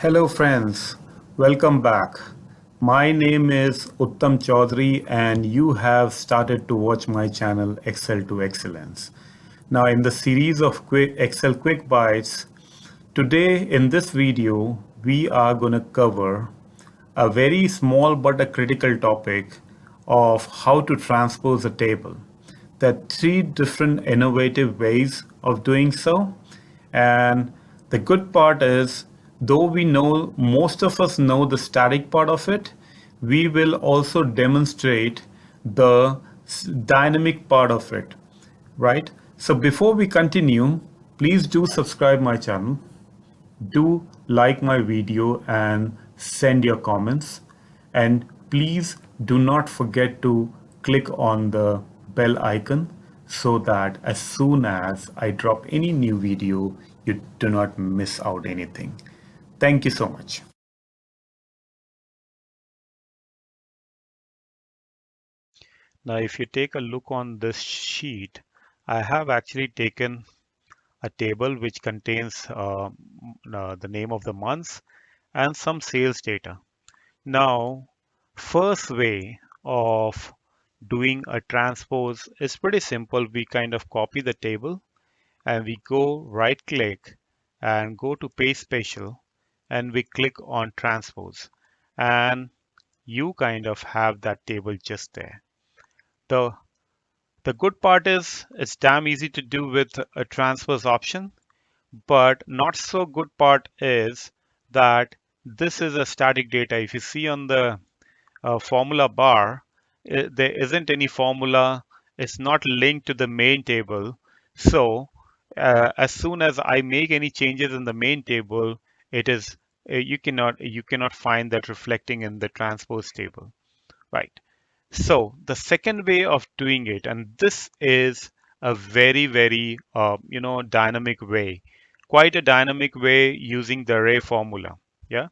Hello, friends. Welcome back. My name is Uttam Chaudhary, and you have started to watch my channel Excel to Excellence. Now, in the series of Excel Quick Bites, today in this video, we are going to cover a very small but a critical topic of how to transpose a table. There are three different innovative ways of doing so. And the good part is, though we know most of us know the static part of it, we will also demonstrate the dynamic part of it, right? So before we continue, please do subscribe my channel, do like my video and send your comments, and please do not forget to click on the bell icon so that as soon as I drop any new video you do not miss out anything. Thank you so much. Now, if you take a look on this sheet, I have actually taken a table which contains the name of the months and some sales data. Now, first way of doing a transpose is pretty simple. We kind of copy the table and we go right click and go to page special and we click on transpose and you kind of have that table just there. The The good part is it's damn easy to do with a transpose option, but not so good part is that this is a static data. If you see on the formula bar, there isn't any formula. It's not linked to the main table. So as soon as I make any changes in the main table, it is you cannot find that reflecting in the transpose table, right? So the second way of doing it, and this is a very dynamic way, quite a dynamic way using the array formula. Yeah.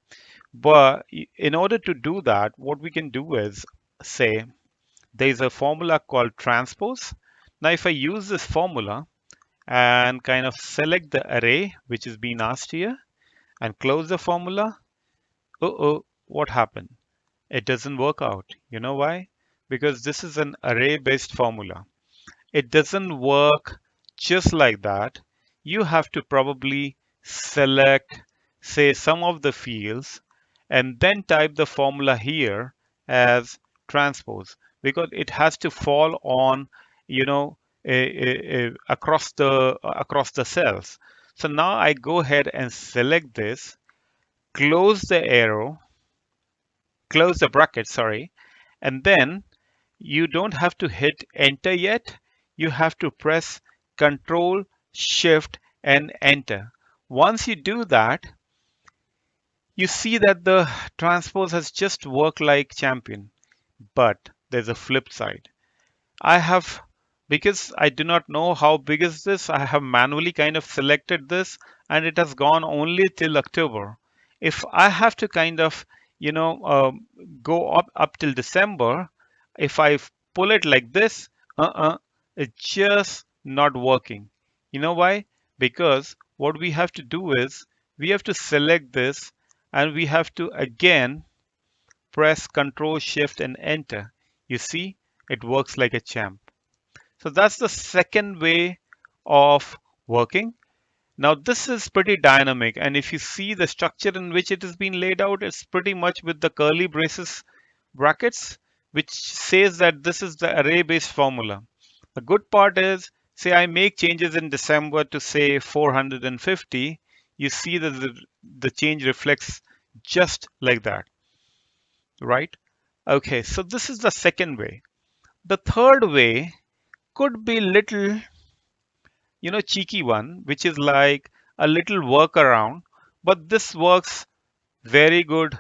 But in order to do that, what we can do is say there's a formula called transpose. Now, if I use this formula and kind of select the array which is being asked here and close the formula, what happened? It doesn't work out. You know why? Because this is an array-based formula. It doesn't work just like that. You have to probably select, say, some of the fields and then type the formula here as transpose because it has to fall on, you know, across the cells. So now I go ahead and select this, close the arrow, close the bracket, sorry, and then you don't have to hit enter yet. You have to press Control, Shift, and enter. Once you do that, you see that the transpose has just worked like champion. But there's a flip side. I have, because I do not know how big is this, I have manually kind of selected this and it has gone only till October. If I have to kind of, you know, go up till December, if I pull it like this, it's just not working. You know why? Because what we have to do is we have to select this and we have to again press Control Shift and enter. You see, it works like a champ. So that's the second way of working. Now this is pretty dynamic, and if you see the structure in which it is being laid out, it's pretty much with the curly braces brackets, which says that this is the array-based formula. The good part is, say I make changes in December to say 450, you see that the change reflects just like that, right? Okay, so this is the second way. The third way could be little, cheeky one, which is like a little workaround, but this works very good,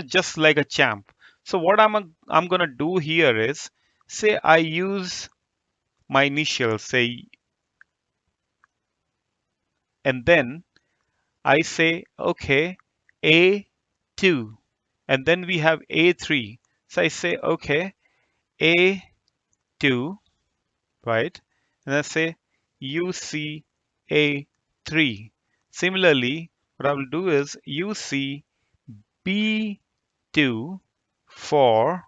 just like a champ. So what I'm gonna do here is, say I use my initials, say, and then I say, okay, A2, and then we have A3. So I say, okay, A2, right? And I say UCA3. Similarly, what I will do is UC B2 for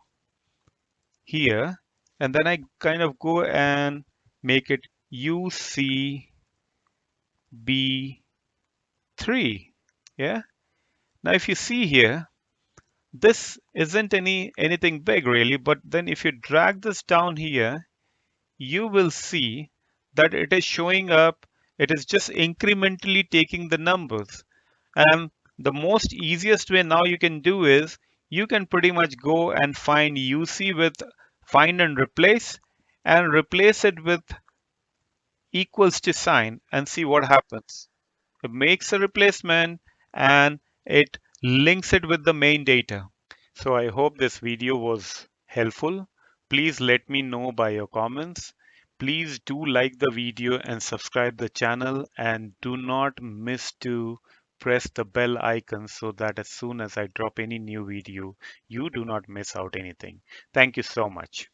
here, and then I kind of go and make it UCB3. Yeah. Now if you see here, this isn't anything big really, but then if you drag this down here, you will see that it is showing up, it is just incrementally taking the numbers. And the most easiest way now you can do is you can pretty much go and find UC with find and replace it with equals to sign and see what happens. It makes a replacement and it links it with the main data. So I hope this video was helpful. Please let me know by your comments. Please do like the video and subscribe the channel, and do not miss to press the bell icon so that as soon as I drop any new video, you do not miss out anything. Thank you so much.